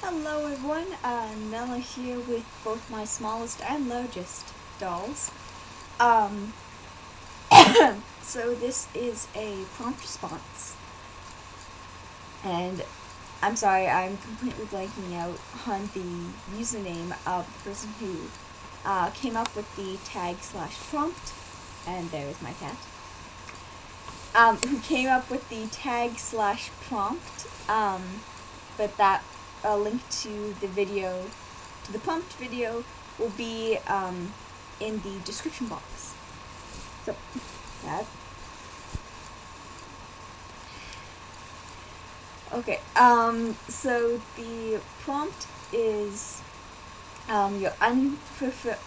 Hello everyone, Nella here with both my smallest and largest dolls. Um, so this is a prompt response, and I'm sorry, I'm completely blanking out on the username of the person who came up with the tag/prompt, and there is my cat, who came up with the tag/prompt, but that a link to the video, to the prompt video, will be in the description box. So, that. Okay, so the prompt is your unfulfilled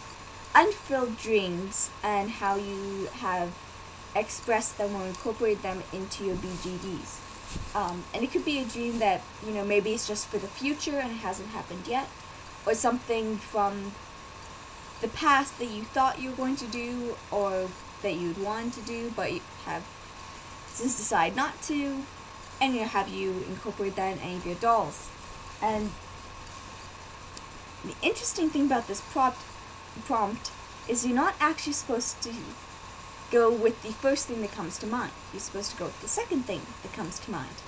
dreams and how you have expressed them or incorporated them into your BJDs. And it could be a dream that, maybe it's just for the future and it hasn't happened yet, or something from the past that you thought you were going to do or that you'd wanted to do but you have since decided not to, and have you incorporate that in any of your dolls. And the interesting thing about this prompt is you're not actually supposed to go with the first thing that comes to mind. You're supposed to go with the second thing that comes to mind.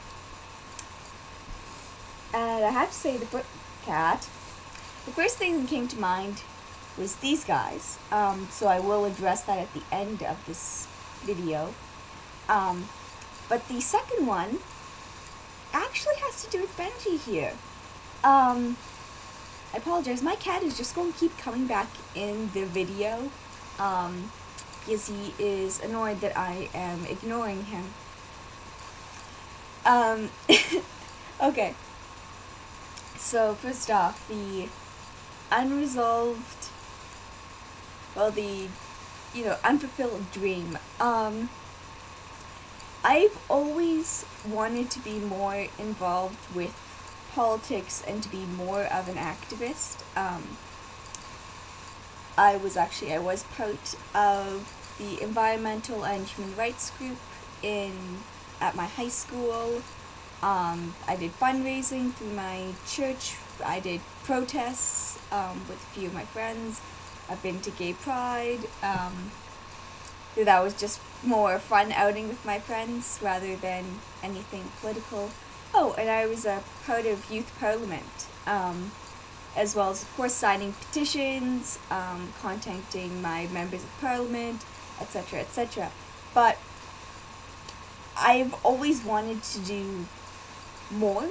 And I have to say, the first thing that came to mind was these guys. So I will address that at the end of this video. But the second one actually has to do with Benji here. I apologize, my cat is just going to keep coming back in the video, because he is annoyed that I am ignoring him. Okay. So first off, the unfulfilled dream. I've always wanted to be more involved with politics and to be more of an activist. I was part of the environmental and human rights group at my high school. I did fundraising through my church. I did protests with a few of my friends. I've been to Gay Pride. That was just more fun outing with my friends rather than anything political. Oh, and I was a part of youth parliament, as well as, of course, signing petitions, contacting my members of parliament, etc., etc. But I've always wanted to do more,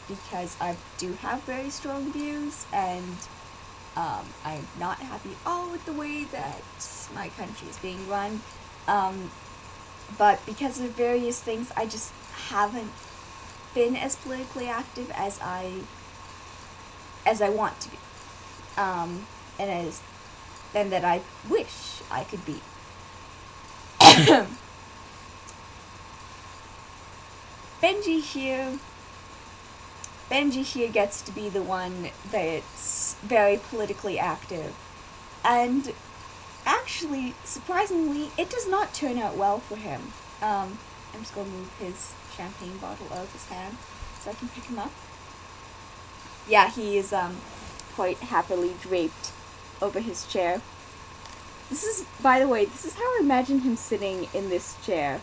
because I do have very strong views, and I'm not happy at all with the way that my country is being run. But because of various things, I just haven't been as politically active as I want to be, and that I wish I could be. Benji here gets to be the one that's very politically active, and actually, surprisingly, it does not turn out well for him. I'm just going to move his champagne bottle out of his hand so I can pick him up. Yeah, he is quite happily draped over his chair. By the way, this is how I imagine him sitting in this chair.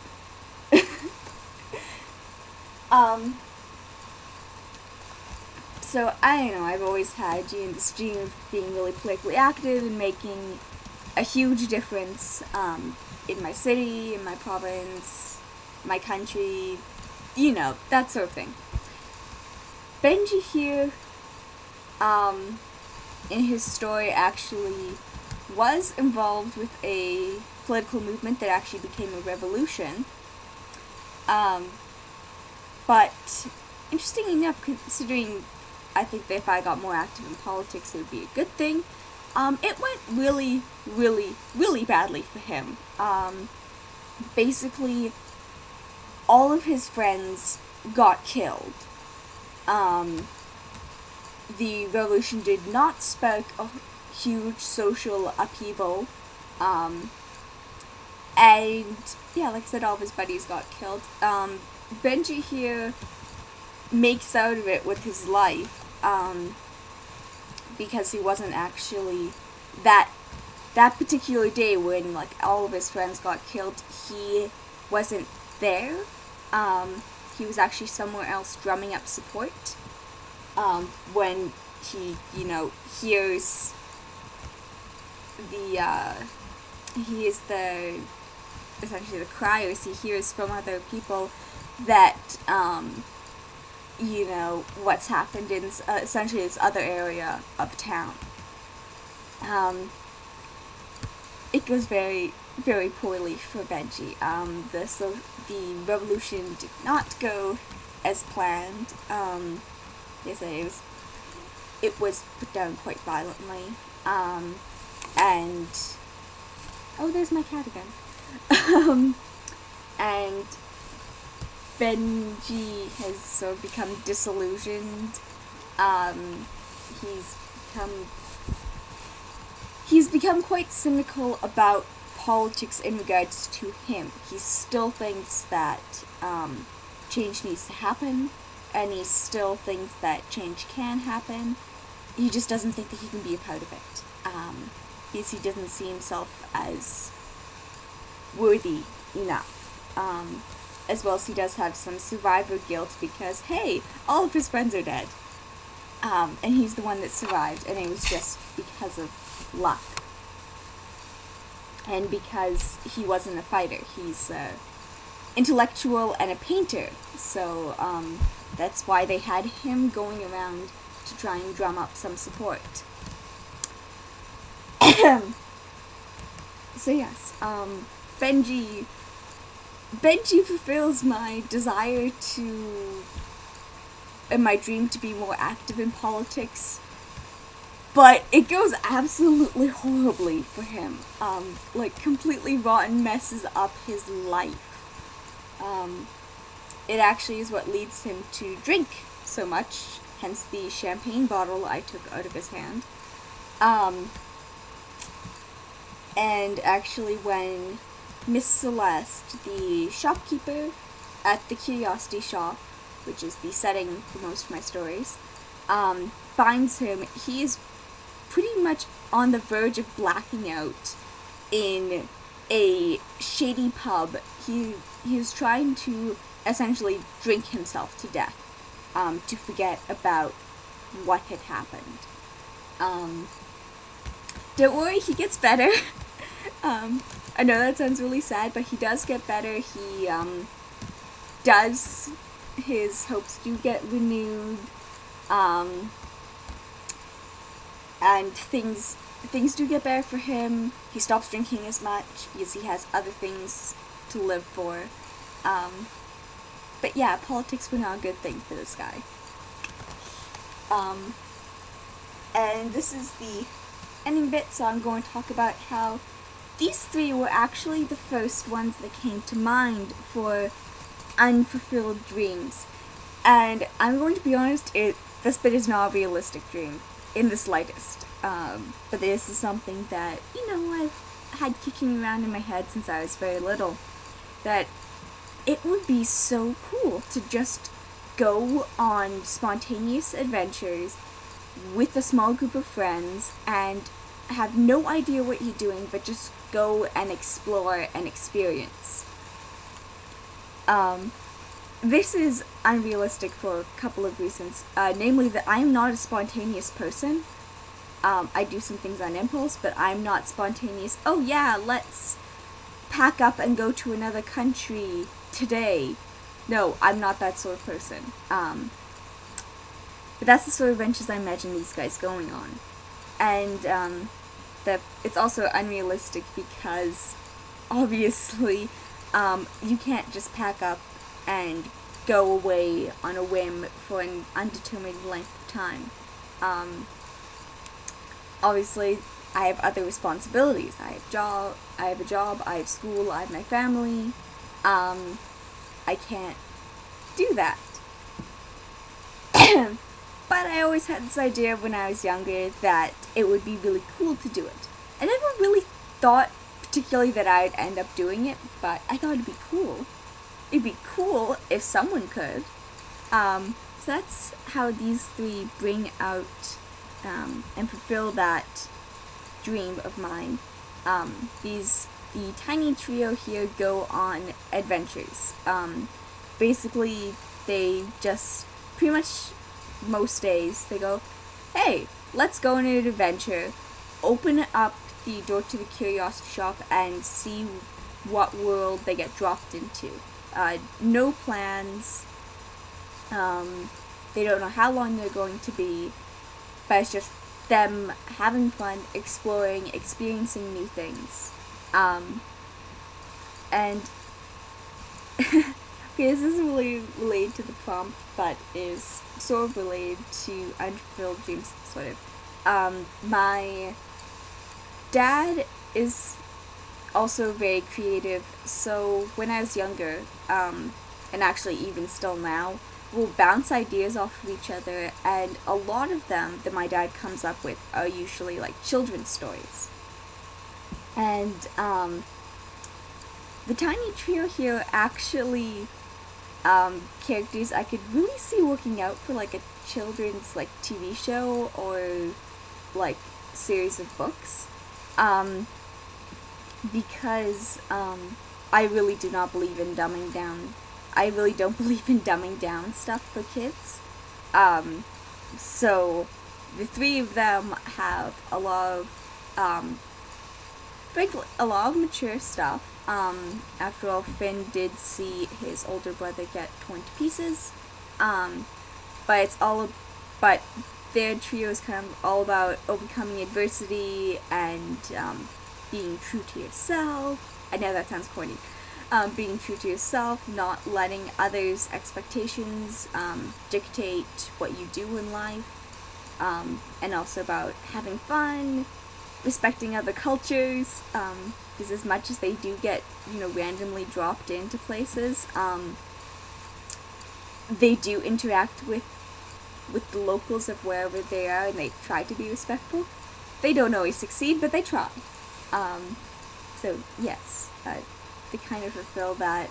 So, I don't know, I've always had this dream of being really politically active and making a huge difference in my city, in my province, my country, that sort of thing. Benji here, in his story, actually was involved with a political movement that actually became a revolution. But interesting enough, considering I think that if I got more active in politics, it would be a good thing. It went really, really, really badly for him. Basically, all of his friends got killed. The revolution did not spark a huge social upheaval. And, yeah, like I said, all of his buddies got killed. Benji here makes out of it with his life, because he wasn't actually that particular day when like all of his friends got killed. He wasn't there. He was actually somewhere else drumming up support. When he, hears he is essentially the criers. He hears from other people that, what's happened in essentially this other area of town. It goes very, very poorly for Benji. The revolution did not go as planned. They say it was put down quite violently. And there's my cat again. And Benji has sort of become disillusioned. He's become quite cynical about politics in regards to him. He still thinks that change needs to happen, and he still thinks that change can happen. He just doesn't think that he can be a part of it. Because he doesn't see himself as worthy enough. As well as he does have some survivor guilt because, hey, all of his friends are dead. And he's the one that survived, and it was just because of luck. And because he wasn't a fighter. He's an intellectual and a painter. So that's why they had him going around to try and drum up some support. So yes, Benji fulfills my desire and my dream to be more active in politics, but it goes absolutely horribly for him. Completely rotten, messes up his life. It actually is what leads him to drink so much, hence the champagne bottle I took out of his hand. And actually when Miss Celeste, the shopkeeper at the Curiosity Shop, which is the setting for most of my stories, finds him, he is pretty much on the verge of blacking out in a shady pub. He is trying to essentially drink himself to death, to forget about what had happened. Don't worry, he gets better. I know that sounds really sad, but he does get better. He, his hopes do get renewed, and things do get better for him. He stops drinking as much because he has other things to live for. But yeah, politics were not a good thing for this guy. And this is the ending bit, so I'm going to talk about how these three were actually the first ones that came to mind for Unfulfilled Dreams. And I'm going to be honest, this bit is not a realistic dream, in the slightest. But this is something that, I've had kicking around in my head since I was very little. That it would be so cool to just go on spontaneous adventures with a small group of friends and have no idea what you're doing, but just go and explore and experience. This is unrealistic for a couple of reasons. Namely that I'm not a spontaneous person. I do some things on impulse, but I'm not spontaneous. Oh yeah, let's pack up and go to another country today. No, I'm not that sort of person. But that's the sort of adventures I imagine these guys going on. And it's also unrealistic because, obviously, you can't just pack up and go away on a whim for an undetermined length of time. Obviously, I have other responsibilities. I have a job, I have school, I have my family. I can't do that. But I always had this idea when I was younger that it would be really cool to do it. I never really thought particularly that I'd end up doing it, but I thought it'd be cool. It'd be cool if someone could. So that's how these three bring out and fulfill that dream of mine. The tiny trio here go on adventures. Basically, they just pretty much most days they go, hey, let's go on an adventure. Open up the door to the curiosity shop and see what world they get dropped into. No plans. They don't know how long they're going to be, but it's just them having fun, exploring, experiencing new things. And okay, this isn't really related to the prompt, but is sort of related to Unfufilled Dreams, sort of. My dad is also very creative, so when I was younger, and actually even still now, we'll bounce ideas off of each other, and a lot of them that my dad comes up with are usually like children's stories. And the tiny trio here actually characters I could really see working out for like a children's like TV show or like series of books. Because I really do not believe in dumbing down. I really don't believe in dumbing down stuff for kids. So the three of them have a lot of mature stuff. After all, Finn did see his older brother get torn to pieces. But their trio is kind of all about overcoming adversity and being true to yourself. I know that sounds corny. Being true to yourself, not letting others' expectations dictate what you do in life, and also about having fun, respecting other cultures, because as much as they do get, randomly dropped into places, they do interact with the locals of wherever they are, and they try to be respectful. They don't always succeed, but they try. So yes, they kind of fulfill that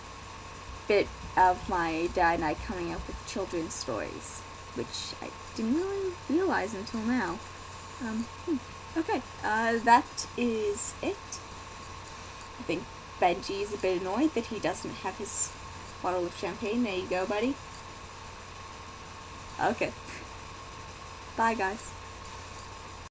bit of my dad and I coming up with children's stories, which I didn't really realize until now. Okay, that is it. I think Benji is a bit annoyed that he doesn't have his bottle of champagne. There you go, buddy. Okay. Bye, guys.